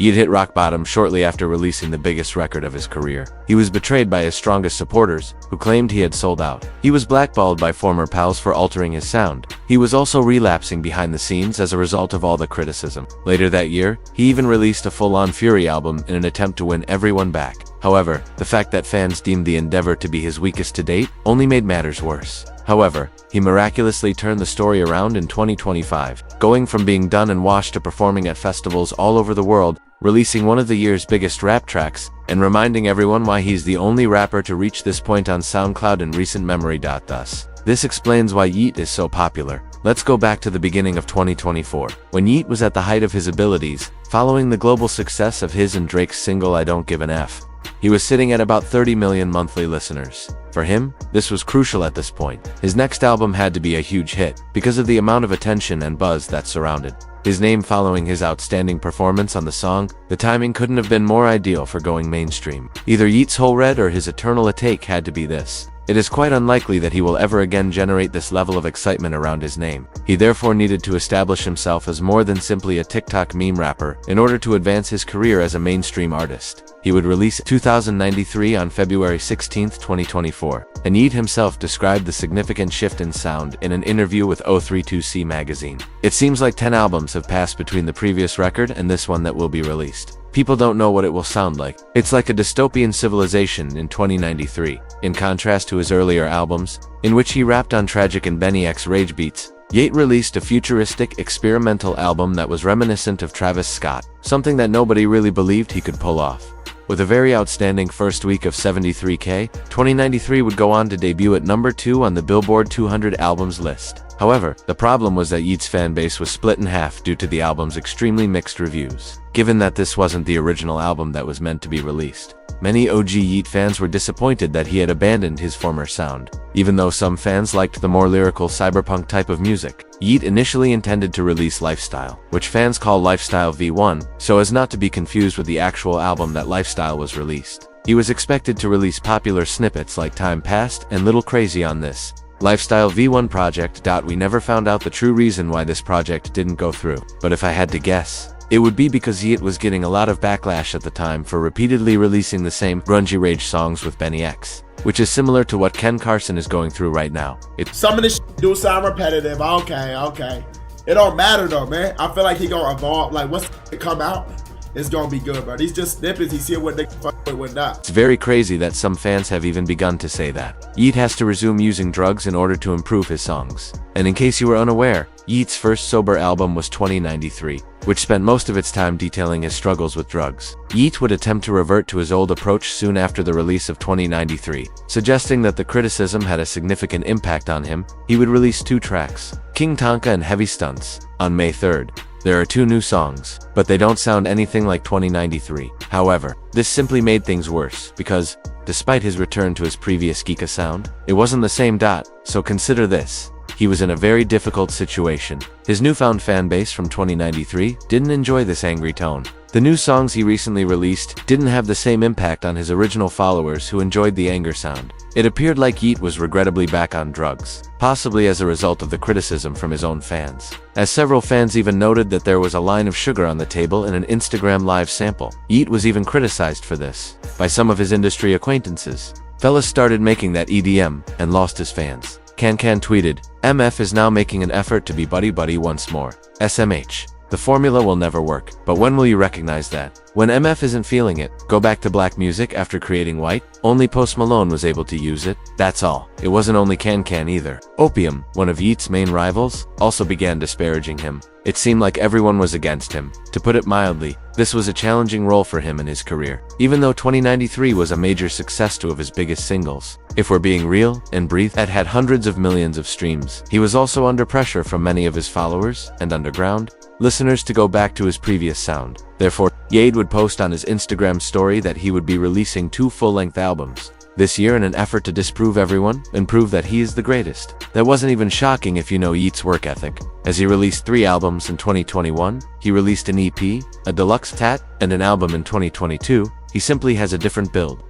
Yeat hit rock bottom shortly after releasing the biggest record of his career. He was betrayed by his strongest supporters, who claimed he had sold out. He was blackballed by former pals for altering his sound. He was also relapsing behind the scenes as a result of all the criticism. Later that year, he even released a full-on Fury album in an attempt to win everyone back. However, the fact that fans deemed the endeavor to be his weakest to date only made matters worse. However, he miraculously turned the story around in 2025, going from being done and washed to performing at festivals all over the world, releasing one of the year's biggest rap tracks, and reminding everyone why he's the only rapper to reach this point on SoundCloud in recent memory. Thus, this explains why Yeat is so popular. Let's go back to the beginning of 2024, when Yeat was at the height of his abilities, following the global success of his and Drake's single I Don't Give an F. He was sitting at about 30 million monthly listeners. For him, this was crucial at this point. His next album had to be a huge hit, because of the amount of attention and buzz that surrounded his name following his outstanding performance on the song. The timing couldn't have been more ideal for going mainstream. Either Yeat's Whole Red or his Eternal Atake had to be this. It is quite unlikely that he will ever again generate this level of excitement around his name. He therefore needed to establish himself as more than simply a TikTok meme rapper in order to advance his career as a mainstream artist. He would release 2093 on February 16, 2024, and Yeat himself described the significant shift in sound in an interview with 032C magazine. It seems like 10 albums have passed between the previous record and this one that will be released. People don't know what it will sound like. It's like a dystopian civilization in 2093. In contrast to his earlier albums, in which he rapped on tragic and Benny X rage beats, Yeat released a futuristic, experimental album that was reminiscent of Travis Scott, something that nobody really believed he could pull off. With a very outstanding first week of 73K, 2093 would go on to debut at number 2 on the Billboard 200 albums list. However, the problem was that Yeat's fanbase was split in half due to the album's extremely mixed reviews. Given that this wasn't the original album that was meant to be released, many OG Yeat fans were disappointed that he had abandoned his former sound. Even though some fans liked the more lyrical cyberpunk type of music, Yeat initially intended to release Lifestyle, which fans call Lifestyle V1, so as not to be confused with the actual album that Lifestyle was released. He was expected to release popular snippets like Time Past and Little Crazy on this Lifestyle V1 project. We never found out the true reason why this project didn't go through, but if I had to guess, it would be because Yeat was getting a lot of backlash at the time for repeatedly releasing the same grungy rage songs with Benny X, which is similar to what Ken Carson is going through right now. Some of this do sound repetitive. Okay. It don't matter though, man. I feel like he gonna evolve. Like once it come out, it's gonna be good, bro. These just snippets. He's seeing what they fuck with, what not. It's very crazy that some fans have even begun to say that Yeat has to resume using drugs in order to improve his songs. And in case you were unaware, Yeat's first sober album was 2093, which spent most of its time detailing his struggles with drugs. Yeat would attempt to revert to his old approach soon after the release of 2093, suggesting that the criticism had a significant impact on him. He would release 2 tracks, King Tonka and Heavy Stunts, on May 3rd. There are 2 new songs, but they don't sound anything like 2093. However, this simply made things worse, because, despite his return to his previous geeka sound, it wasn't the same. So consider this. He was in a very difficult situation. His newfound fanbase from 2093 didn't enjoy this angry tone. The new songs he recently released didn't have the same impact on his original followers who enjoyed the anger sound. It appeared like Yeat was regrettably back on drugs, possibly as a result of the criticism from his own fans, as several fans even noted that there was a line of sugar on the table in an Instagram live sample. Yeat was even criticized for this by some of his industry acquaintances. Fellas started making that EDM and lost his fans. Can tweeted, "MF is now making an effort to be buddy once more. SMH. The formula will never work, but when will you recognize that? When MF isn't feeling it, go back to black music after creating white? Only Post Malone was able to use it. That's all. It wasn't only Can either." Opium, one of Yeat's main rivals, also began disparaging him. It seemed like everyone was against him. To put it mildly, this was a challenging role for him in his career, even though 2093 was a major success, 2 of his biggest singles, If We're Being Real and Breathe, had hundreds of millions of streams. He was also under pressure from many of his followers and underground listeners to go back to his previous sound. Therefore, Yeat would post on his Instagram story that he would be releasing 2 full-length albums this year in an effort to disprove everyone and prove that he is the greatest. That wasn't even shocking if you know Yeat's work ethic, as he released 3 albums in 2021, he released an EP, a deluxe tat, and an album in 2022. He simply has a different build.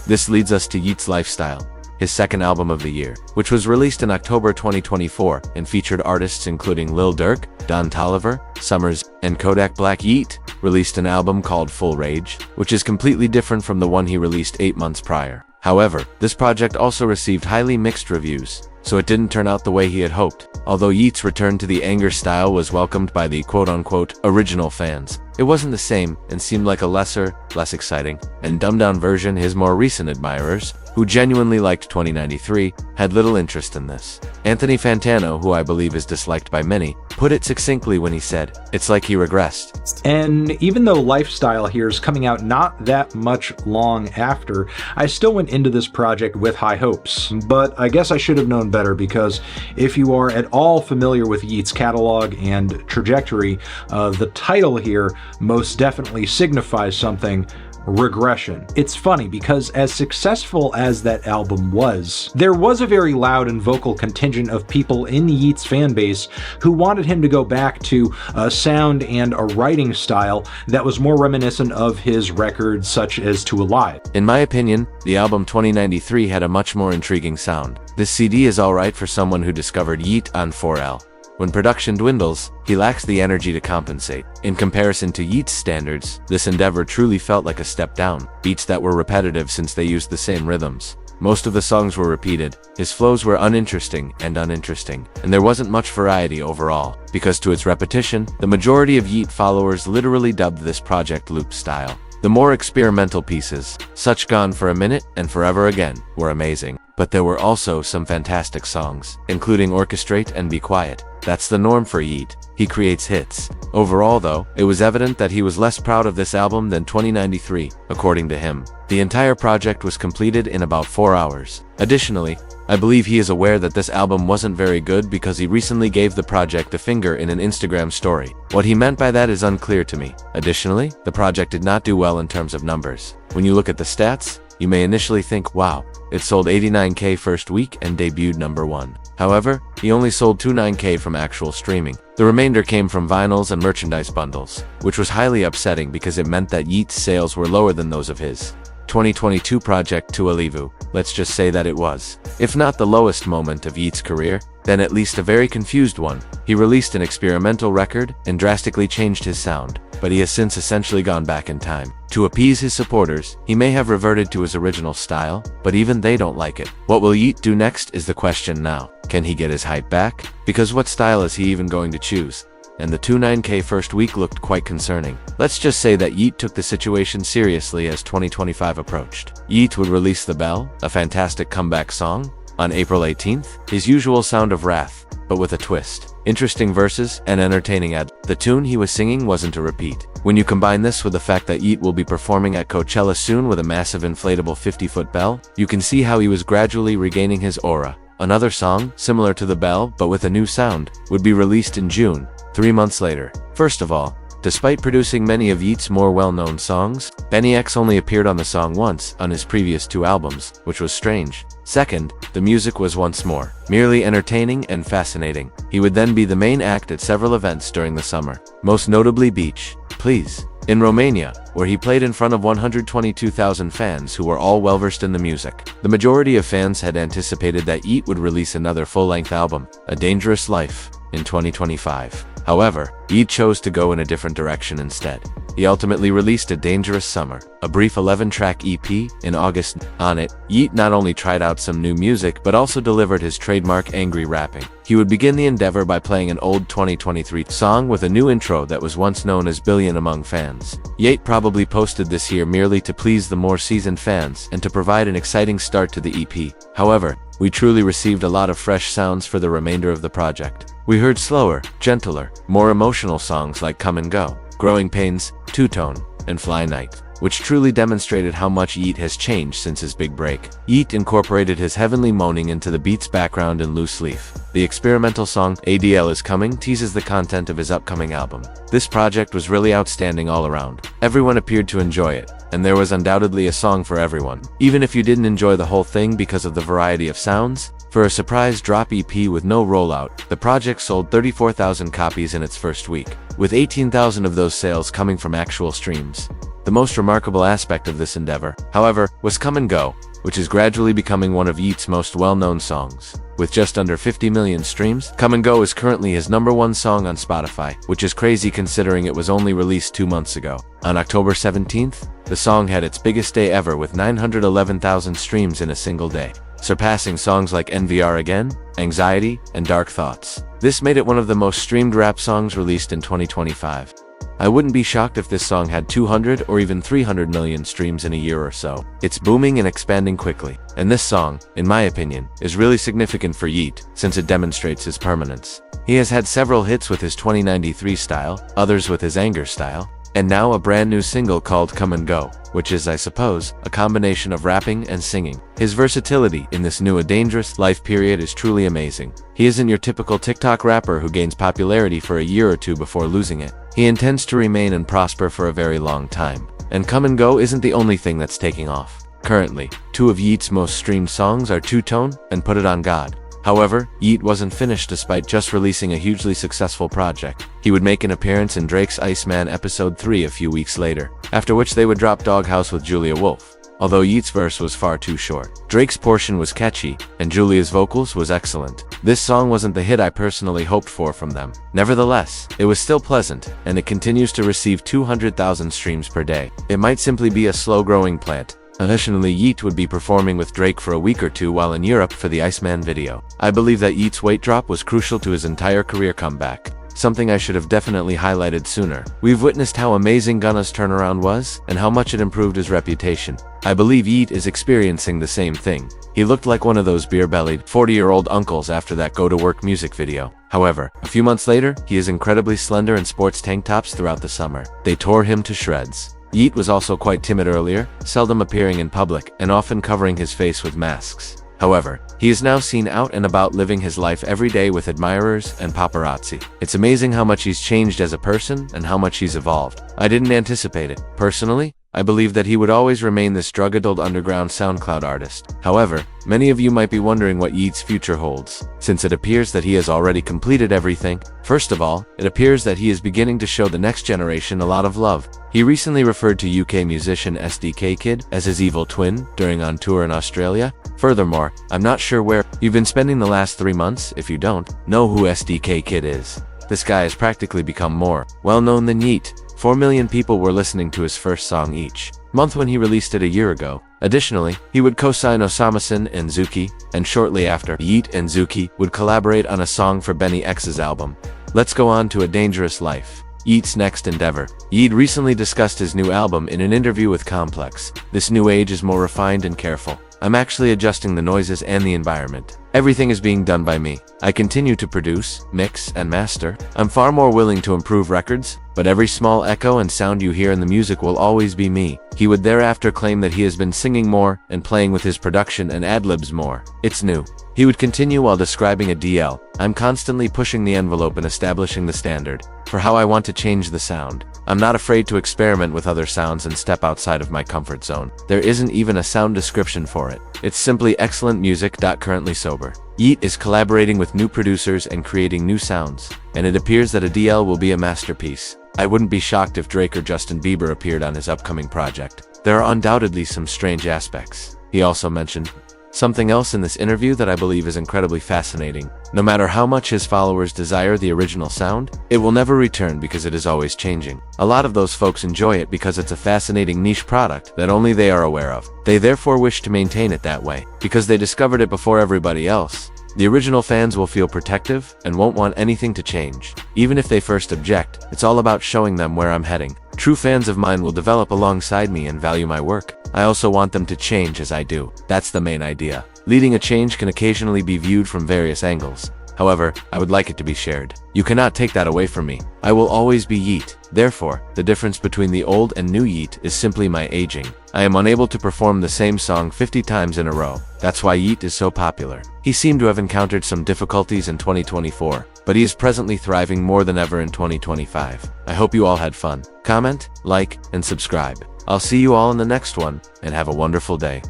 This leads us to Yeat's Lifestyle. his second album of the year, which was released in October 2024 and featured artists including Lil Durk, Don Toliver, Summers, and Kodak Black. Yeat released an album called Full Rage, which is completely different from the one he released 8 months prior. However, this project also received highly mixed reviews, so it didn't turn out the way he had hoped. Although Yeat's return to the anger style was welcomed by the quote-unquote original fans, it wasn't the same and seemed like a lesser, less exciting, and dumbed-down version. His more recent admirers, who genuinely liked 2093, had little interest in this. Anthony Fantano, who I believe is disliked by many, put it succinctly when he said, "It's like he regressed." And even though Lifestyle here is coming out not that much long after, I still went into this project with high hopes. But I guess I should have known better, because if you are at all familiar with Yeat's catalog and trajectory, the title here most definitely signifies something: regression. It's funny because as successful as that album was, there was a very loud and vocal contingent of people in Yeat's fanbase who wanted him to go back to a sound and a writing style that was more reminiscent of his records such as To Alive. In my opinion, the album 2093 had a much more intriguing sound. This CD is alright for someone who discovered Yeat on 4L. When production dwindles, he lacks the energy to compensate. In comparison to Yeat's standards, this endeavor truly felt like a step down. Beats that were repetitive since they used the same rhythms. Most of the songs were repeated, his flows were uninteresting, and there wasn't much variety overall, because to its repetition, the majority of Yeat followers literally dubbed this project loop style. The more experimental pieces, such Gone for a Minute and Forever Again, were amazing. But there were also some fantastic songs, including Orchestrate and Be Quiet. That's the norm for Yeat. He creates hits. Overall though, it was evident that he was less proud of this album than 2093, according to him. The entire project was completed in about 4 hours. Additionally, I believe he is aware that this album wasn't very good because he recently gave the project the finger in an Instagram story. What he meant by that is unclear to me. Additionally, the project did not do well in terms of numbers. When you look at the stats, you may initially think, wow, it sold 89K first week and debuted #1. However, he only sold 29K from actual streaming. The remainder came from vinyls and merchandise bundles, which was highly upsetting because it meant that Yeat's sales were lower than those of his 2022 project To Alive. Let's just say that it was, if not the lowest moment of Yeat's career, then at least a very confused one. He released an experimental record and drastically changed his sound, but he has since essentially gone back in time. To appease his supporters, he may have reverted to his original style, but even they don't like it. What will Yeat do next is the question now. Can he get his hype back? Because what style is he even going to choose? And the 29K first week looked quite concerning. Let's just say that Yeat took the situation seriously as 2025 approached. Yeat would release The Bell, a fantastic comeback song, on April 18th, his usual sound of wrath, but with a twist. Interesting verses and entertaining ad-libs. The tune he was singing wasn't a repeat. When you combine this with the fact that Yeat will be performing at Coachella soon with a massive inflatable 50-foot bell, you can see how he was gradually regaining his aura. Another song, similar to The Bell but with a new sound, would be released in June, 3 months later. First of all, despite producing many of Yeat's more well-known songs, Benny X only appeared on the song once on his previous 2 albums, which was strange. Second, the music was once more merely entertaining and fascinating. He would then be the main act at several events during the summer, most notably Beach Please in Romania, where he played in front of 122,000 fans who were all well-versed in the music. The majority of fans had anticipated that Yeat would release another full-length album, A Dangerous Life, in 2025. However, Yeat chose to go in a different direction instead. He ultimately released A Dangerous Summer, a brief 11-track EP, in August. On it, Yeat not only tried out some new music but also delivered his trademark angry rapping. He would begin the endeavor by playing an old 2023 song with a new intro that was once known as Billion among fans. Yeat probably posted this here merely to please the more seasoned fans and to provide an exciting start to the EP. However, we truly received a lot of fresh sounds for the remainder of the project. We heard slower, gentler, more emotional songs like Come and Go, Growing Pains, Two-Tone, and Fly Night, which truly demonstrated how much Yeat has changed since his big break. Yeat incorporated his heavenly moaning into the beat's background in Loose Leaf. The experimental song ADL Is Coming teases the content of his upcoming album. This project was really outstanding all around. Everyone appeared to enjoy it, and there was undoubtedly a song for everyone. Even if you didn't enjoy the whole thing because of the variety of sounds, for a surprise drop EP with no rollout, the project sold 34,000 copies in its first week, with 18,000 of those sales coming from actual streams. The most remarkable aspect of this endeavor, however, was Come and Go, which is gradually becoming one of Yeat's most well-known songs. With just under 50 million streams, Come and Go is currently his #1 song on Spotify, which is crazy considering it was only released 2 months ago. On October 17th, the song had its biggest day ever with 911,000 streams in a single day, surpassing songs like NVR Again, Anxiety, and Dark Thoughts. This made it one of the most streamed rap songs released in 2025. I wouldn't be shocked if this song had 200 or even 300 million streams in a year or so. It's booming and expanding quickly, and this song, in my opinion, is really significant for Yeat since it demonstrates his permanence. He has had several hits with his 2093 style, others with his anger style, and now a brand new single called Come and Go, which is, I suppose, a combination of rapping and singing. His versatility in this new A Dangerous Life period is truly amazing. He isn't your typical TikTok rapper who gains popularity for a year or two before losing it. He intends to remain and prosper for a very long time. And Come and Go isn't the only thing that's taking off. Currently, 2 of Yeat's most streamed songs are Two Tone and Put It On God. However, Yeat wasn't finished despite just releasing a hugely successful project. He would make an appearance in Drake's Iceman Episode 3 a few weeks later, after which they would drop Doghouse with Julia Wolf. Although Yeat's verse was far too short, Drake's portion was catchy, and Julia's vocals was excellent. This song wasn't the hit I personally hoped for from them. Nevertheless, it was still pleasant, and it continues to receive 200,000 streams per day. It might simply be a slow-growing plant. Additionally, Yeat would be performing with Drake for a week or two while in Europe for the Iceman video. I believe that Yeat's weight drop was crucial to his entire career comeback, something I should have definitely highlighted sooner. We've witnessed how amazing Gunna's turnaround was, and how much it improved his reputation. I believe Yeat is experiencing the same thing. He looked like one of those beer-bellied, 40-year-old uncles after that Go-to-Work music video. However, a few months later, he is incredibly slender in sports tank tops throughout the summer. They tore him to shreds. Yeat was also quite timid earlier, seldom appearing in public, and often covering his face with masks. However, he is now seen out and about living his life every day with admirers and paparazzi. It's amazing how much he's changed as a person and how much he's evolved. I didn't anticipate it. Personally, I believe that he would always remain this drug-addled underground SoundCloud artist. However, many of you might be wondering what Yeat's future holds, since it appears that he has already completed everything. First of all, it appears that he is beginning to show the next generation a lot of love. He recently referred to UK musician SDK Kid as his evil twin during on tour in Australia. Furthermore, I'm not sure where you've been spending the last 3 months if you don't know who SDK Kid is. This guy has practically become more well-known than Yeat. 4 million people were listening to his first song each month when he released it a year ago. Additionally, he would co-sign Osama and Zuki, and shortly after, Yeat and Zuki would collaborate on a song for Benny X's album. Let's go on to A Dangerous Life, Yeat's next endeavor. Yeat recently discussed his new album in an interview with Complex. This new age is more refined and careful. I'm actually adjusting the noises and the environment. Everything is being done by me. I continue to produce, mix, and master. I'm far more willing to improve records, but every small echo and sound you hear in the music will always be me. He would thereafter claim that he has been singing more and playing with his production and ad-libs more. It's new. He would continue while describing a DL. I'm constantly pushing the envelope and establishing the standard for how I want to change the sound. I'm not afraid to experiment with other sounds and step outside of my comfort zone. There isn't even a sound description for it. It's simply excellent music. Currently sober. Yeat is collaborating with new producers and creating new sounds, and it appears that a DL will be a masterpiece. I wouldn't be shocked if Drake or Justin Bieber appeared on his upcoming project. There are undoubtedly some strange aspects. He also mentioned something else in this interview that I believe is incredibly fascinating. No matter how much his followers desire the original sound, it will never return because it is always changing. A lot of those folks enjoy it because it's a fascinating niche product that only they are aware of. They therefore wish to maintain it that way, because they discovered it before everybody else. The original fans will feel protective and won't want anything to change. Even if they first object, it's all about showing them where I'm heading. True fans of mine will develop alongside me and value my work. I also want them to change as I do. That's the main idea. Leading a change can occasionally be viewed from various angles. However, I would like it to be shared. You cannot take that away from me. I will always be Yeat. Therefore, the difference between the old and new Yeat is simply my aging. I am unable to perform the same song 50 times in a row. That's why Yeat is so popular. He seemed to have encountered some difficulties in 2024, but he is presently thriving more than ever in 2025. I hope you all had fun. Comment, like, and subscribe. I'll see you all in the next one, and have a wonderful day.